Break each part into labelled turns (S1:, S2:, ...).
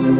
S1: Good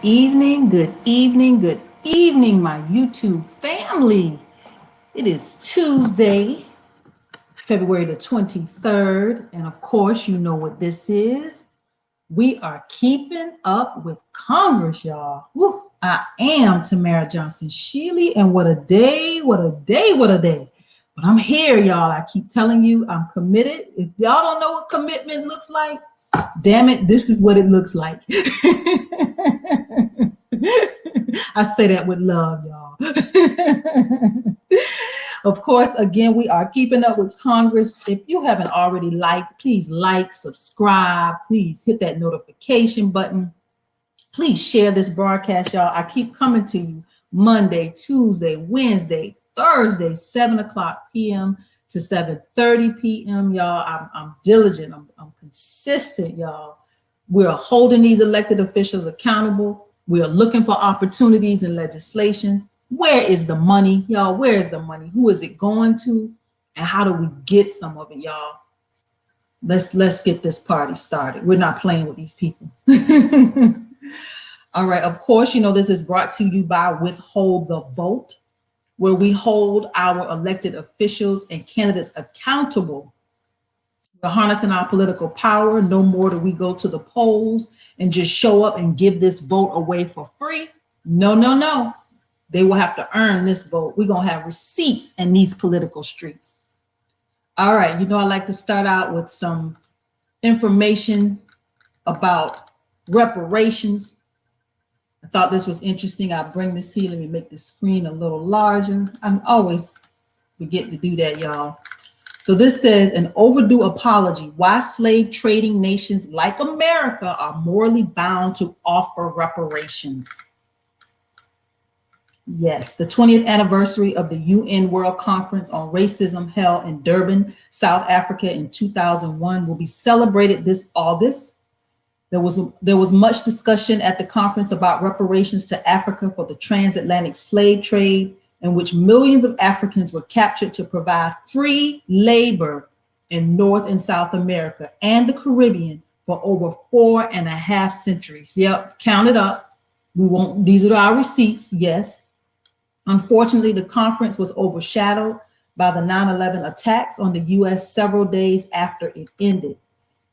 S1: evening, good evening, good evening, my YouTube family. It is Tuesday, February the 23rd. And of course, you know what this is. We are keeping up with Congress, y'all. Woo. I am Tamara Johnson Shealy, and what a day, what a day, what a day. But I'm here, y'all. I keep telling you, I'm committed. If y'all don't know what commitment looks like, damn it, this is what it looks like. I say that with love, y'all. Of course, again, we are keeping up with Congress. If you haven't already liked, please like, subscribe, please hit that notification button. Please share this broadcast, y'all. I keep coming to you Monday, Tuesday, Wednesday, Thursday, 7 o'clock p.m. to 7:30 p.m. Y'all, I'm diligent. I'm consistent, y'all. We're holding these elected officials accountable. We are looking for opportunities in legislation. Where is the money, y'all? Where is the money? Who is it going to? And how do we get some of it, y'all? Let's get this party started. We're not playing with these people. All right, of course, you know, this is brought to you by Withhold the Vote, where we hold our elected officials and candidates accountable. We're harnessing our political power. No more do we go to the polls and just show up and give this vote away for free. No, no, no. They will have to earn this vote. We're going to have receipts in these political streets. All right, you know, I like to start out with some information about reparations. I thought this was interesting. I'll bring this to you. Let me make the screen a little larger. I'm always forget to do that, y'all. So this says an overdue apology. Why slave trading nations like America are morally bound to offer reparations. Yes, the 20th anniversary of the UN World Conference on Racism held in Durban, South Africa in 2001 will be celebrated this August. There was much discussion at the conference about reparations to Africa for the transatlantic slave trade, in which millions of Africans were captured to provide free labor in North and South America and the Caribbean for over 4.5 centuries. Yep, count it up. These are our receipts, yes. Unfortunately, the conference was overshadowed by the 9/11 attacks on the US several days after it ended.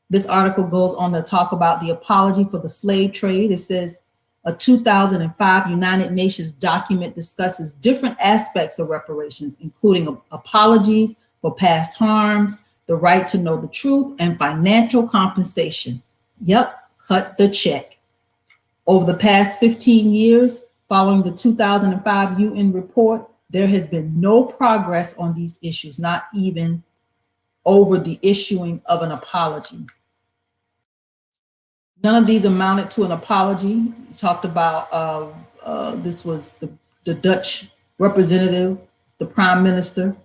S1: This article goes on to talk about the apology for the slave trade. It says a 2005 United Nations document discusses different aspects of reparations, including apologies for past harms, the right to know the truth, and financial compensation. Yep, cut the check. Over the past 15 years, following the 2005 UN report, there has been no progress on these issues, not even over the issuing of an apology. None of these amounted to an apology. We talked about this was the Dutch representative, the prime minister,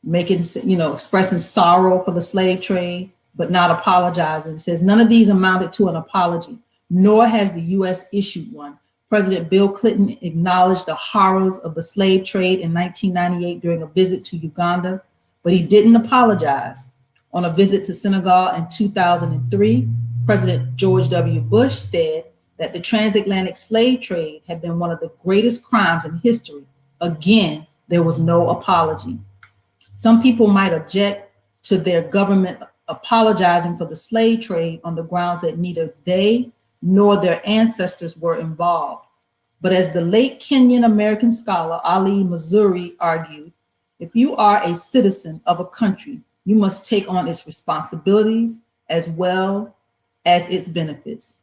S1: expressing sorrow for the slave trade, but not apologizing. It says none of these amounted to an apology, nor has the US issued one. President Bill Clinton acknowledged the horrors of the slave trade in 1998 during a visit to Uganda, but he didn't apologize. On a visit to Senegal in 2003, President George W. Bush said that the transatlantic slave trade had been one of the greatest crimes in history. Again, there was no apology. Some people might object to their government apologizing for the slave trade on the grounds that neither they nor their ancestors were involved. But as the late Kenyan American scholar Ali Mazrui argued, if you are a citizen of a country, you must take on its responsibilities as well as its benefits.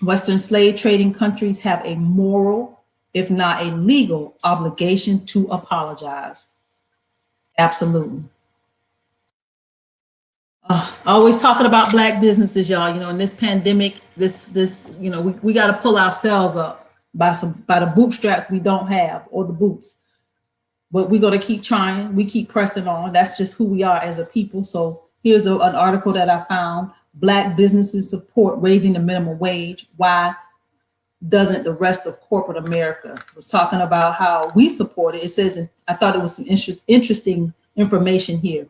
S1: Western slave trading countries have a moral, if not a legal, obligation to apologize. Absolutely. Always talking about Black businesses, y'all. You know, in this pandemic, we got to pull ourselves up by the bootstraps we don't have, or the boots. But we got to keep trying. We keep pressing on. That's just who we are as a people. So here's an article that I found: Black businesses support raising the minimum wage. Why doesn't the rest of corporate America? It was talking about how we support it. It says, and I thought it was some interesting information here.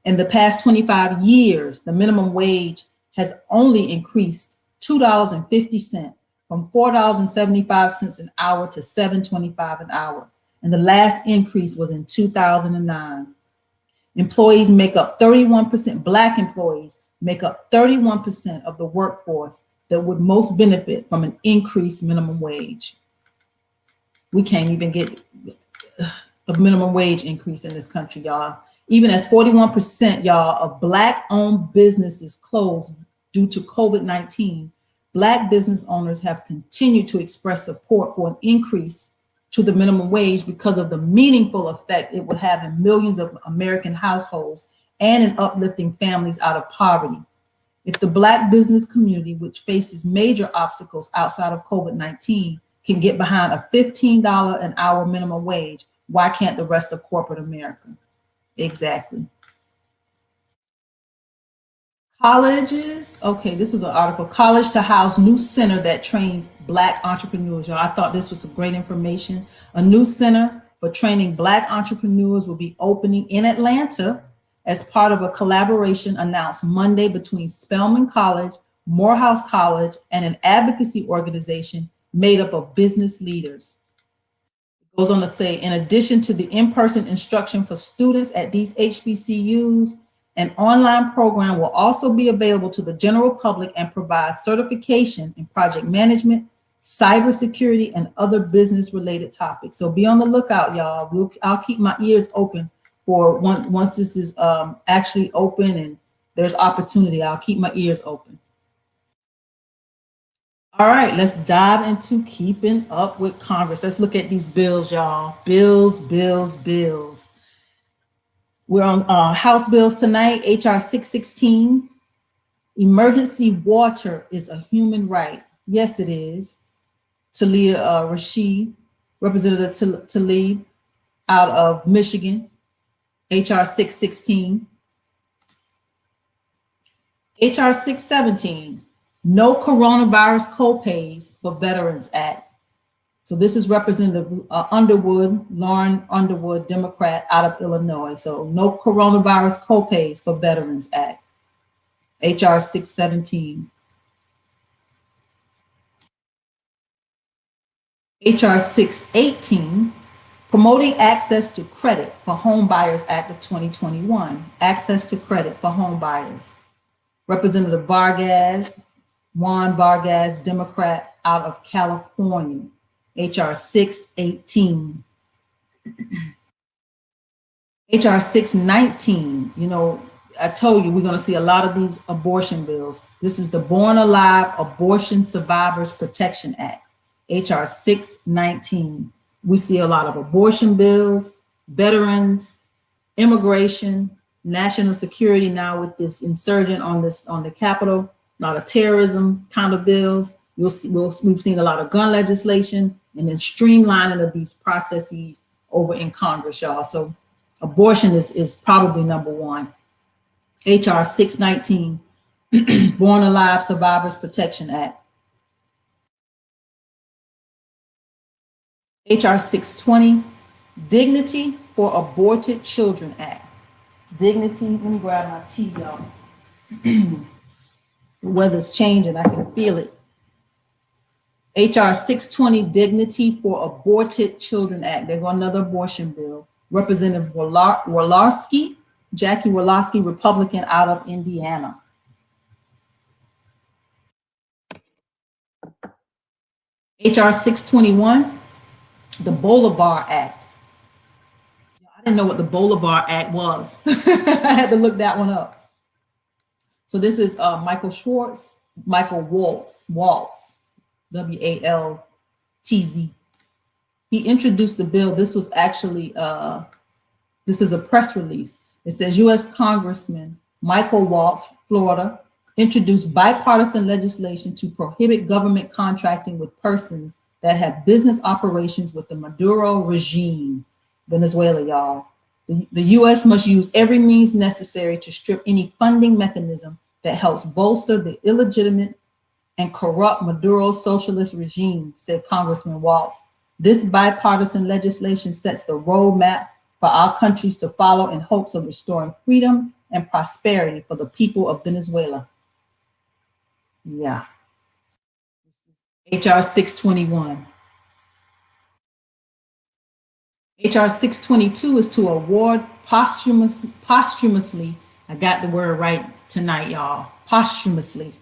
S1: In the past 25 years, the minimum wage has only increased $2.50 from $4.75 an hour to $7.25 an hour. And the last increase was in 2009. Employees make up 31%, Black employees make up 31% of the workforce that would most benefit from an increased minimum wage. We can't even get a minimum wage increase in this country, y'all. Even as 41%, y'all, of Black-owned businesses closed due to COVID-19, Black business owners have continued to express support for an increase to the minimum wage because of the meaningful effect it would have in millions of American households and in uplifting families out of poverty. If the Black business community, which faces major obstacles outside of COVID-19, can get behind a $15 an hour minimum wage, why can't the rest of corporate America? Exactly. Colleges. Okay, this was an article. College to house new center that trains Black entrepreneurs. Y'all, I thought this was some great information. A new center for training Black entrepreneurs will be opening in Atlanta as part of a collaboration announced Monday between Spelman College, Morehouse College, and an advocacy organization made up of business leaders. Goes on to say, in addition to the in-person instruction for students at these HBCUs, an online program will also be available to the general public and provide certification in project management, cybersecurity, and other business-related topics. So be on the lookout, y'all. I'll keep my ears open for once this is actually open and there's opportunity. I'll keep my ears open. All right, let's dive into keeping up with Congress. Let's look at these bills, y'all. Bills, bills, bills. We're on House bills tonight. HR 616. Emergency water is a human right. Yes, it is. Talia Rashid, Representative Tlaib out of Michigan. HR 616. HR 617. No coronavirus copays for Veterans Act. So this is Representative Underwood, Lauren Underwood, Democrat out of Illinois. So no coronavirus copays for Veterans Act. HR 617. HR 618, Promoting Access to Credit for Home Buyers Act of 2021. Access to credit for home buyers. Representative Juan Vargas, Democrat out of California. HR 618. HR 619, you know, I told you we're going to see a lot of these abortion bills. This is the Born Alive Abortion Survivors Protection Act, HR 619. We see a lot of abortion bills, veterans, immigration, national security now with this insurgent on the Capitol, a lot of terrorism kind of bills. We've seen a lot of gun legislation and then streamlining of these processes over in Congress, y'all. So abortion is probably number one. HR 619, Born Alive Survivors Protection Act. HR 620, Dignity for Aborted Children Act. Dignity, let me grab my tea, y'all. The weather's changing, I can feel it. HR 620, Dignity for Aborted Children Act. There go another abortion bill. Representative Walorski, Jackie Walorski, Republican out of Indiana. HR 621, the Bolivar Act. I didn't know what the Bolivar Act was. I had to look that one up. So this is Michael Waltz, W-A-L-T-Z. He introduced the bill. This was actually, this is a press release. It says U.S. Congressman Michael Waltz, Florida, introduced bipartisan legislation to prohibit government contracting with persons that have business operations with the Maduro regime. Venezuela, y'all. The U.S. must use every means necessary to strip any funding mechanism that helps bolster the illegitimate and corrupt Maduro socialist regime, said Congressman Waltz. This bipartisan legislation sets the roadmap for our countries to follow in hopes of restoring freedom and prosperity for the people of Venezuela. Yeah. HR 621. HR 622 is to award posthumously, I got the word right tonight, y'all, posthumously,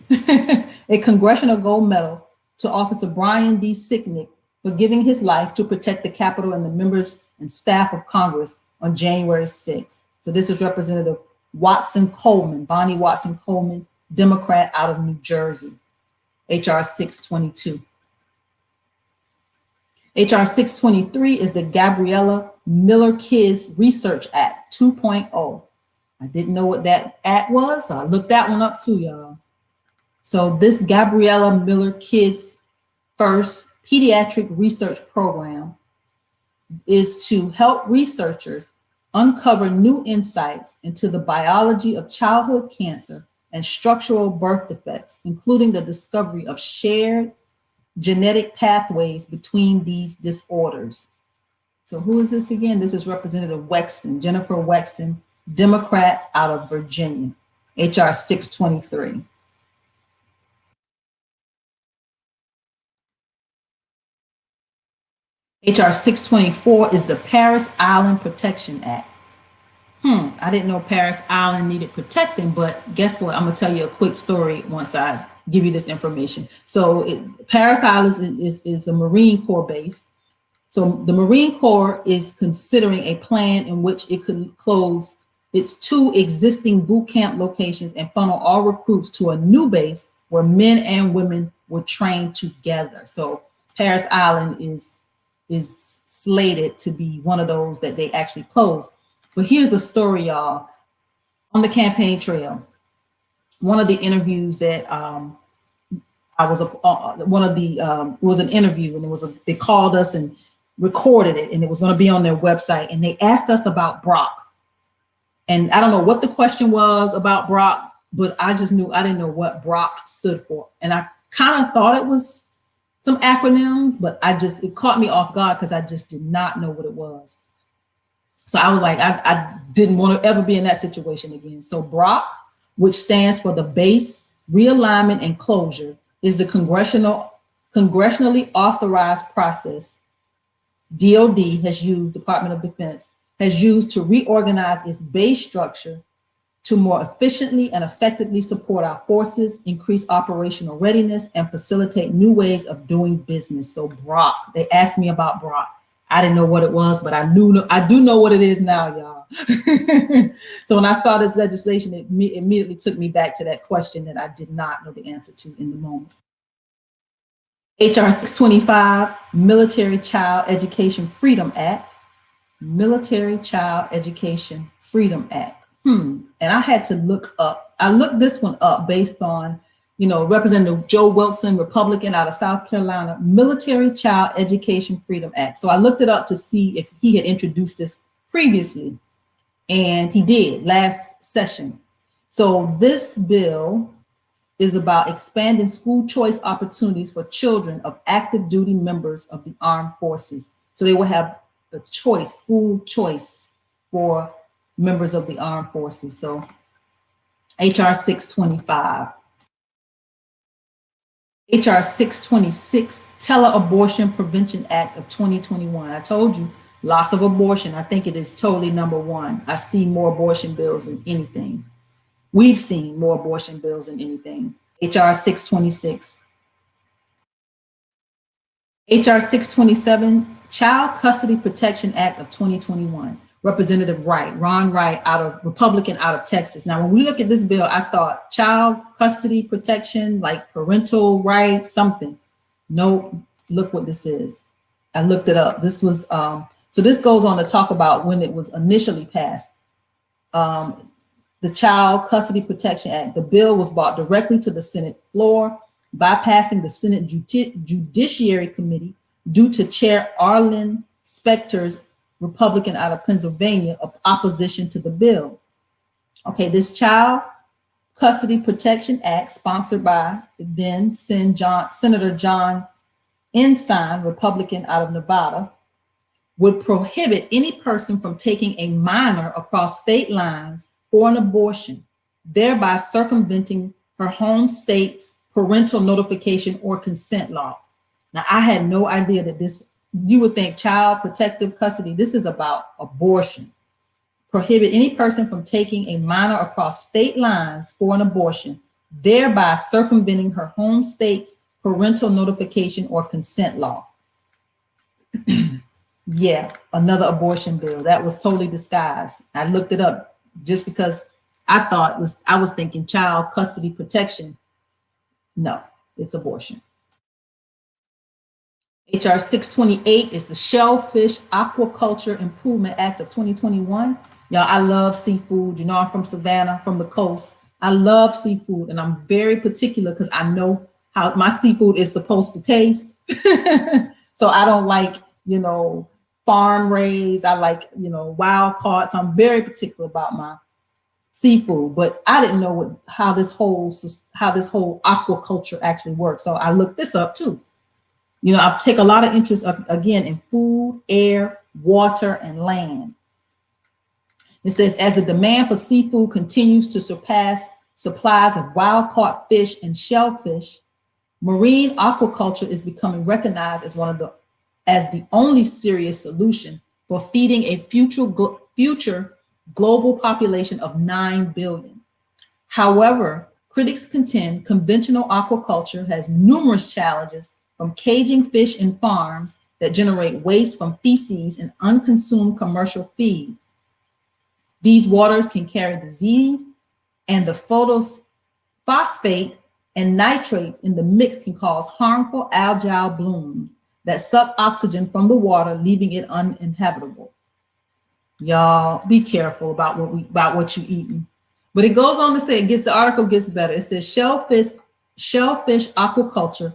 S1: a Congressional Gold Medal to Officer Brian D. Sicknick for giving his life to protect the Capitol and the members and staff of Congress on January 6th. So this is Representative Watson Coleman, Bonnie Watson Coleman, Democrat out of New Jersey, HR 622. HR 623 is the Gabriella Miller Kids Research Act 2.0. I didn't know what that act was, so I looked that one up too, y'all. So this Gabriella Miller Kids First Pediatric Research Program is to help researchers uncover new insights into the biology of childhood cancer and structural birth defects, including the discovery of shared genetic pathways between these disorders. So who is this again? This is Representative Wexton, Jennifer Wexton, Democrat out of Virginia, HR 623. HR 624 is the Paris Island Protection Act. I didn't know Paris Island needed protecting, but guess what? I'm gonna tell you a quick story once I give you this information. So Paris Island is a Marine Corps base. So the Marine Corps is considering a plan in which it could close its 2 existing boot camp locations and funnel all recruits to a new base where men and women were trained together. So Paris Island is slated to be one of those that they actually close. But here's a story, y'all. On the campaign trail, one of the interviews that I was it was an interview, and they called us and recorded it, and it was going to be on their website, and they asked us about Brock. And I don't know what the question was about Brock, but I just knew I didn't know what Brock stood for. And I kind of thought it was some acronyms, but it caught me off guard because I just did not know what it was. So I was like, I didn't want to ever be in that situation again. So Brock, which stands for the Base Realignment and Closure, is the congressionally authorized process DOD has used, Department of Defense, has used to reorganize its base structure to more efficiently and effectively support our forces, increase operational readiness, and facilitate new ways of doing business. So Brock, they asked me about Brock. I didn't know what it was, but I do know what it is now, y'all. So when I saw this legislation, it immediately took me back to that question that I did not know the answer to in the moment. HR 625, Military Child Education Freedom Act. Military Child Education Freedom Act. And I had to look I looked this one up based on, Representative Joe Wilson, Republican out of South Carolina, Military Child Education Freedom Act. So I looked it up to see if he had introduced this previously, and he did last session. So this bill is about expanding school choice opportunities for children of active duty members of the armed forces. So they will have a choice, school choice for members of the armed forces. So HR 625. HR 626, Tele-Abortion Prevention Act of 2021. I told you, loss of abortion. I think it is totally number one. I see more abortion bills than anything. We've seen more abortion bills than anything. HR 626. HR 627, Child Custody Protection Act of 2021. Representative Ron Wright, Republican out of Texas. Now, when we look at this bill, I thought child custody protection, like parental rights, something. No, look what this is. I looked it up. This was, so this goes on to talk about when it was initially passed. the Child Custody Protection Act. The bill was brought directly to the Senate floor, bypassing the Senate Judiciary Committee due to Chair Arlen Specter's, Republican out of Pennsylvania, opposition to the bill. Okay, this Child Custody Protection Act, sponsored by then Senator John Ensign, Republican out of Nevada, would prohibit any person from taking a minor across state lines for an abortion, thereby circumventing her home state's parental notification or consent law. Now, I had no idea that this, you would think child protective custody, this is about abortion. Prohibit any person from taking a minor across state lines for an abortion, thereby circumventing her home state's parental notification or consent law. Yeah, another abortion bill that was totally disguised. I looked it up just because I was thinking child custody protection. No, it's abortion. HR 628 is the Shellfish Aquaculture Improvement Act of 2021. Y'all, I love seafood. You know, I'm from Savannah, from the coast. I love seafood, and I'm very particular because I know how my seafood is supposed to taste. So I don't like, you know, farm raised. I like, you know, wild caught. So I'm very particular about my seafood, but I didn't know how this whole aquaculture actually works. So I looked this up too. You know, I take a lot of interest again in food, air, water, and land. It says, as the demand for seafood continues to surpass supplies of wild caught fish and shellfish, marine aquaculture is becoming recognized as as the only serious solution for feeding a future global population of 9 billion. However, critics contend conventional aquaculture has numerous challenges, from caging fish in farms that generate waste from feces and unconsumed commercial feed. These waters can carry disease, and the phosphate and nitrates in the mix can cause harmful algal blooms that suck oxygen from the water, leaving it uninhabitable. Y'all be careful about what you're eating. But it goes on to say, the article gets better. It says shellfish aquaculture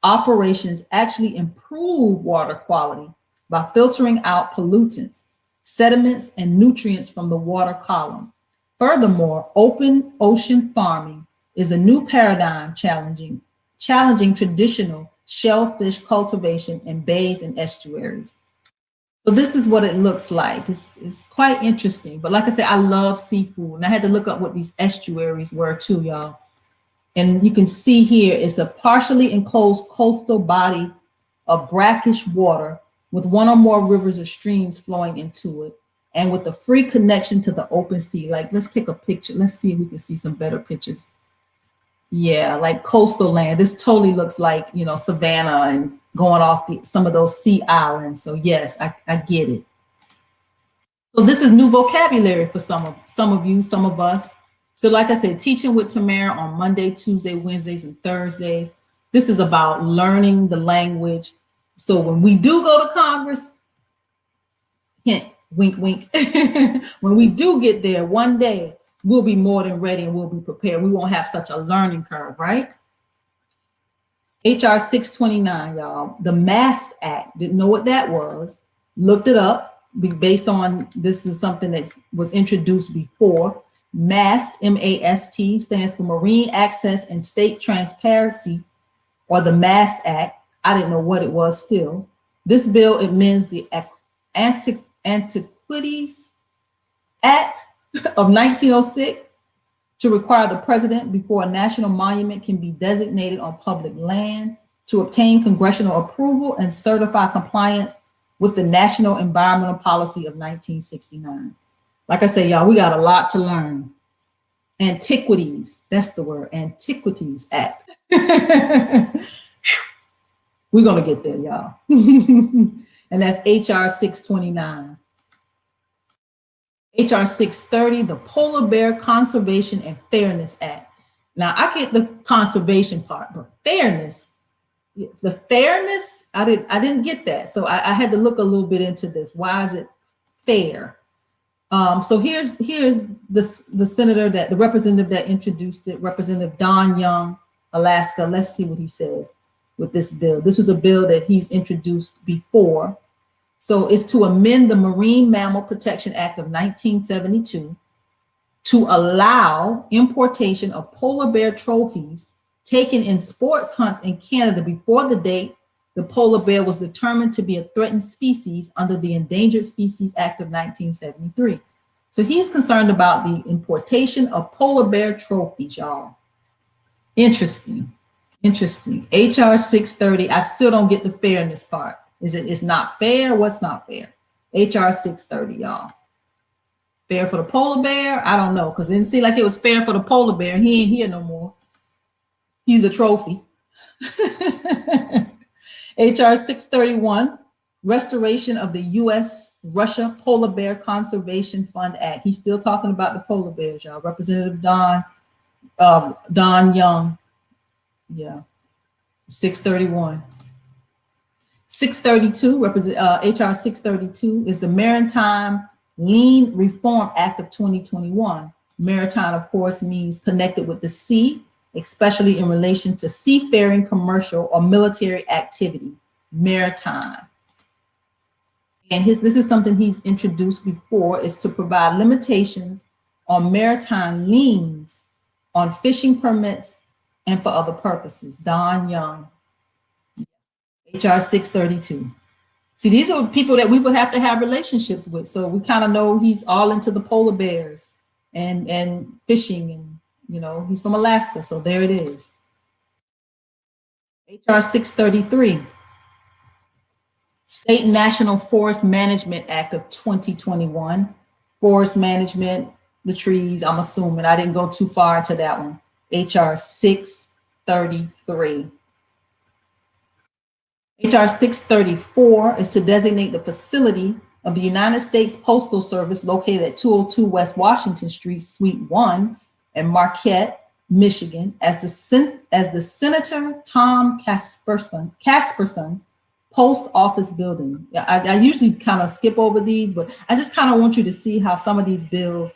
S1: operations actually improve water quality by filtering out pollutants, sediments, and nutrients from the water column. Furthermore, open ocean farming is a new paradigm challenging traditional shellfish cultivation in bays and estuaries. So this is what it looks like. It's quite interesting. But like I said, I love seafood. And I had to look up what these estuaries were too, y'all. And you can see here, it's a partially enclosed coastal body of brackish water with one or more rivers or streams flowing into it, and with a free connection to the open sea. Like, let's take a picture. Let's see if we can see some better pictures. Yeah, like coastal land. This totally looks like, you know, Savannah and going off some of those sea islands. So yes, I get it. So this is new vocabulary for some of you, some of us. So like I said, teaching with Tamara on Monday, Tuesday, Wednesdays, and Thursdays. This is about learning the language. So when we do go to Congress, hint, wink, wink. When we do get there one day, we'll be more than ready and we'll be prepared. We won't have such a learning curve, right? HR 629, y'all, the MAST Act. Didn't know what that was. Looked it up based on, this is something that was introduced before. MAST, M-A-S-T, stands for Marine Access and State Transparency, or the MAST Act. I didn't know what it was still. This bill amends the Antiquities Act of 1906 to require the president, before a national monument can be designated on public land, to obtain congressional approval and certify compliance with the National Environmental Policy of 1969. Like I say, y'all, we got a lot to learn. Antiquities, that's the word, Antiquities Act. We're gonna get there, y'all. And that's HR 629. HR 630, the Polar Bear Conservation and Fairness Act. Now, I get the conservation part, but fairness, the fairness, I didn't get that. So I had to look a little bit into this. Why is it fair? So here's the senator the representative that introduced it, Representative Don Young, Alaska. Let's see what he says with this bill. This was a bill that he's introduced before. So it's to amend the Marine Mammal Protection Act of 1972 to allow importation of polar bear trophies taken in sports hunts in Canada before the date the polar bear was determined to be a threatened species under the Endangered Species Act of 1973. So he's concerned about the importation of polar bear trophies, y'all. Interesting. Interesting. HR 630. I still don't get the fairness part. It's not fair? What's not fair? HR 630, y'all. Fair for the polar bear? I don't know, because it didn't seem like it was fair for the polar bear. He ain't here no more. He's a trophy. HR 631, restoration of the U.S.-Russia Polar Bear Conservation Fund Act. He's still talking about the polar bears, y'all. Representative Don Young. Yeah. 631. 632, HR 632 is the Maritime Lien Reform Act of 2021. Maritime, of course, means connected with the sea, especially in relation to seafaring, commercial, or military activity. Maritime. And this is something he's introduced before, is to provide limitations on maritime liens on fishing permits and for other purposes. Don Young. HR 632. See, these are people that we would have to have relationships with. So we kind of know he's all into the polar bears and fishing, and he's from Alaska. So there it is. HR 633. State National Forest Management Act of 2021. Forest management, the trees, I'm assuming. I didn't go too far into that one. HR 633. HR 634 is to designate the facility of the United States Postal Service located at 202 West Washington Street, Suite 1 in Marquette, Michigan, as the Senator Tom Casperson Post Office Building. I usually kind of skip over these, but I just kind of want you to see how some of these bills,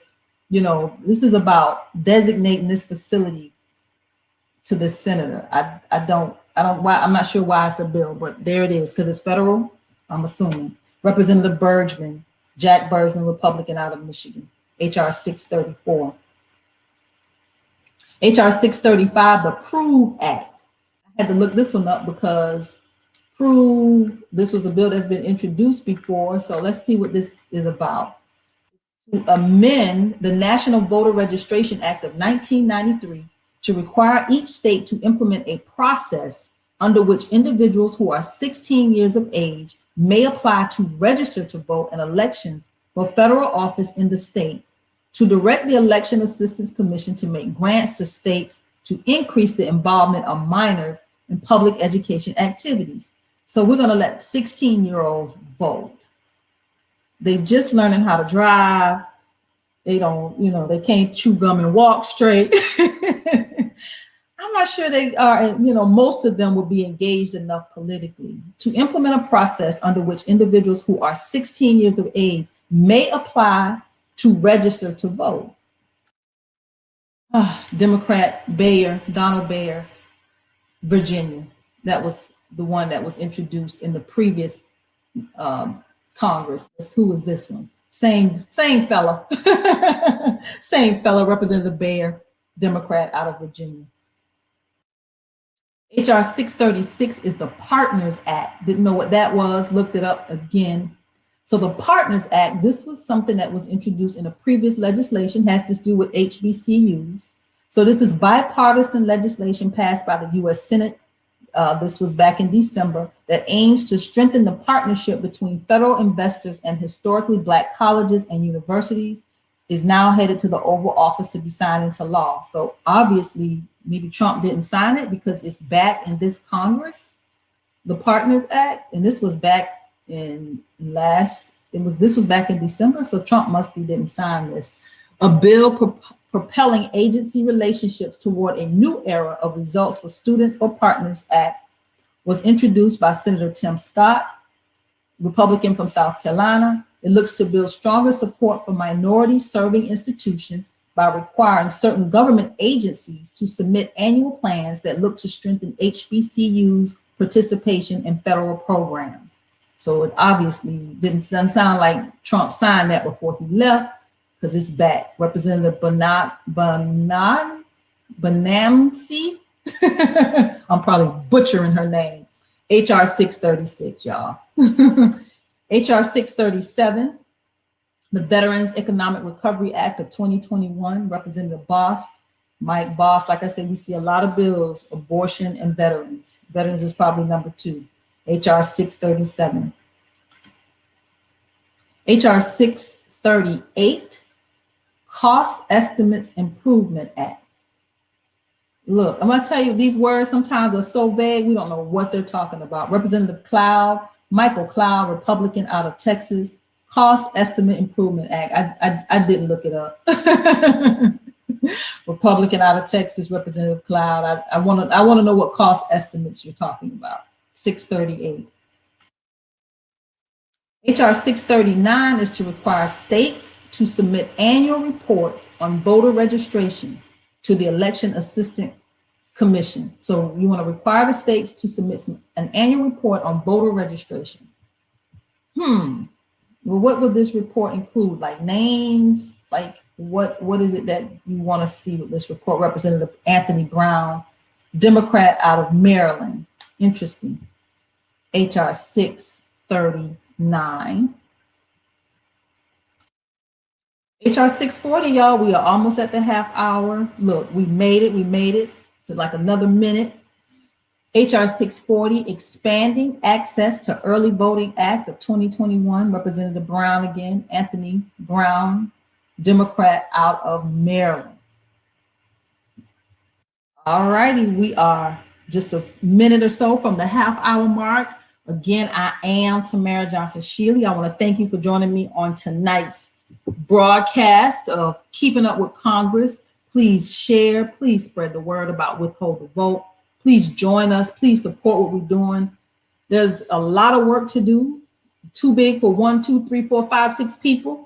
S1: this is about designating this facility to the senator. I'm not sure why it's a bill, but there it is, because it's federal, I'm assuming. Representative Bergman, Jack Bergman, Republican out of Michigan. HR 634. HR 635, the PROVE Act. I had to look this one up because this was a bill that's been introduced before. So let's see what this is about. To amend the National Voter Registration Act of 1993 to require each state to implement a process under which individuals who are 16 years of age may apply to register to vote in elections for federal office in the state, to direct the Election Assistance Commission to make grants to states to increase the involvement of minors in public education activities. So we're going to let 16-year-olds vote. They're just learning how to drive. They don't, they can't chew gum and walk straight. I'm not sure they are, most of them will be engaged enough politically to implement a process under which individuals who are 16 years of age may apply to register to vote. Democrat Donald Bayer, Virginia. That was the one that was introduced in the previous Congress. Who was this one? Same fella. Same fella, Representative Bayer, Democrat out of Virginia. HR 636 is the Partners Act. Didn't know what that was, looked it up again. So the Partners Act, this was something that was introduced in a previous legislation, has to do with HBCUs. So this is bipartisan legislation passed by the US Senate. This was back in December, that aims to strengthen the partnership between federal investors and historically Black colleges and universities, is now headed to the Oval Office to be signed into law. So obviously, maybe Trump didn't sign it because it's back in this Congress, the Partners Act, and this was back in this was back in December, so Trump didn't sign this. A bill propelling agency relationships toward a new era of results for students or partners act was introduced by Senator Tim Scott, Republican from South Carolina. It looks to build stronger support for minority serving institutions by requiring certain government agencies to submit annual plans that look to strengthen HBCU's participation in federal programs. So it obviously doesn't sound like Trump signed that before he left, because it's back. Representative Banamsi, I'm probably butchering her name. HR 636, y'all. HR 637, the Veterans Economic Recovery Act of 2021, Representative Mike Boss. Like I said, we see a lot of bills, abortion and veterans. Veterans is probably number 2, HR 637. HR 638, Cost Estimates Improvement Act. Look, I'm gonna tell you, these words sometimes are so vague, we don't know what they're talking about. Representative Michael Cloud, Republican out of Texas, Cost Estimate Improvement Act. I didn't look it up. Republican out of Texas, Representative Cloud. I want to know what cost estimates you're talking about. 638. HR 639 is to require states to submit annual reports on voter registration to the Election Assistance Commission. So you want to require the states to submit an annual report on voter registration. Well, what would this report include? Like names? Like what is it that you want to see with this report? Representative Anthony Brown, Democrat out of Maryland. Interesting. HR 639. HR 640, y'all, we are almost at the half hour. Look, we made it to like another minute. HR 640, Expanding Access to Early Voting Act of 2021, Representative Brown again, Anthony Brown, Democrat out of Maryland. All righty, we are just a minute or so from the half hour mark. Again, I am Tamara Johnson-Shealy. I want to thank you for joining me on tonight's broadcast of Keeping Up with Congress. Please share, please spread the word about Withhold the Vote. Please join us, please support what we're doing. There's a lot of work to do. Too big for 1, 2, 3, 4, 5, 6 people.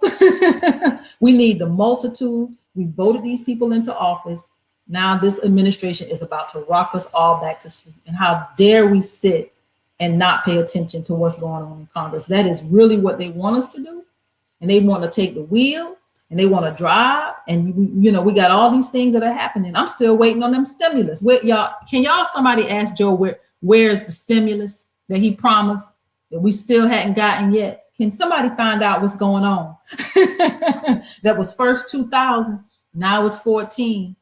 S1: We need the multitudes. We voted these people into office. Now this administration is about to rock us all back to sleep. And how dare we sit and not pay attention to what's going on in Congress? That is really what they want us to do. And they want to take the wheel and they want to drive. And you know, we got all these things that are happening. I'm still waiting on them stimulus. Can y'all somebody ask Joe where's the stimulus that he promised that we still hadn't gotten yet? Can somebody find out what's going on? That was first 2,000, now it's 14,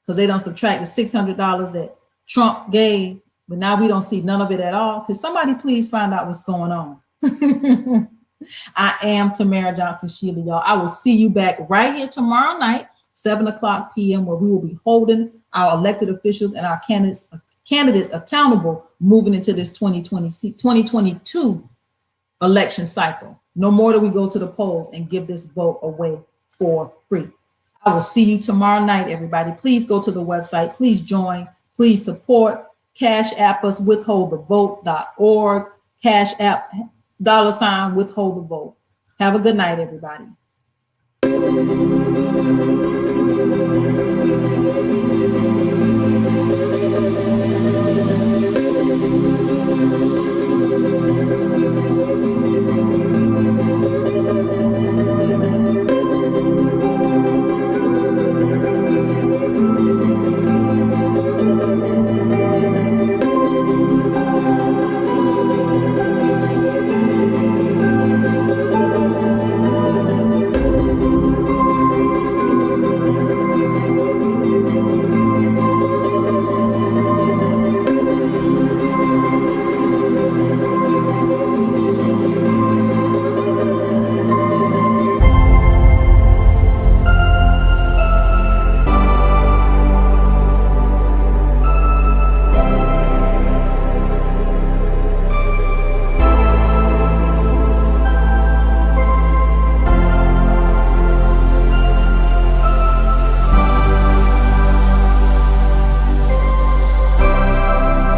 S1: because they don't subtract the $600 that Trump gave, but now we don't see none of it at all. Can somebody please find out what's going on? I am Tamara Johnson-Shealy, y'all. I will see you back right here tomorrow night, 7:00 p.m., where we will be holding our elected officials and our candidates accountable moving into this 2022 election cycle. No more do we go to the polls and give this vote away for free. I will see you tomorrow night, everybody. Please go to the website. Please join. Please support. Cash App us, withholdthevote.org. Cash App $withhold the vote. Have a good night, everybody.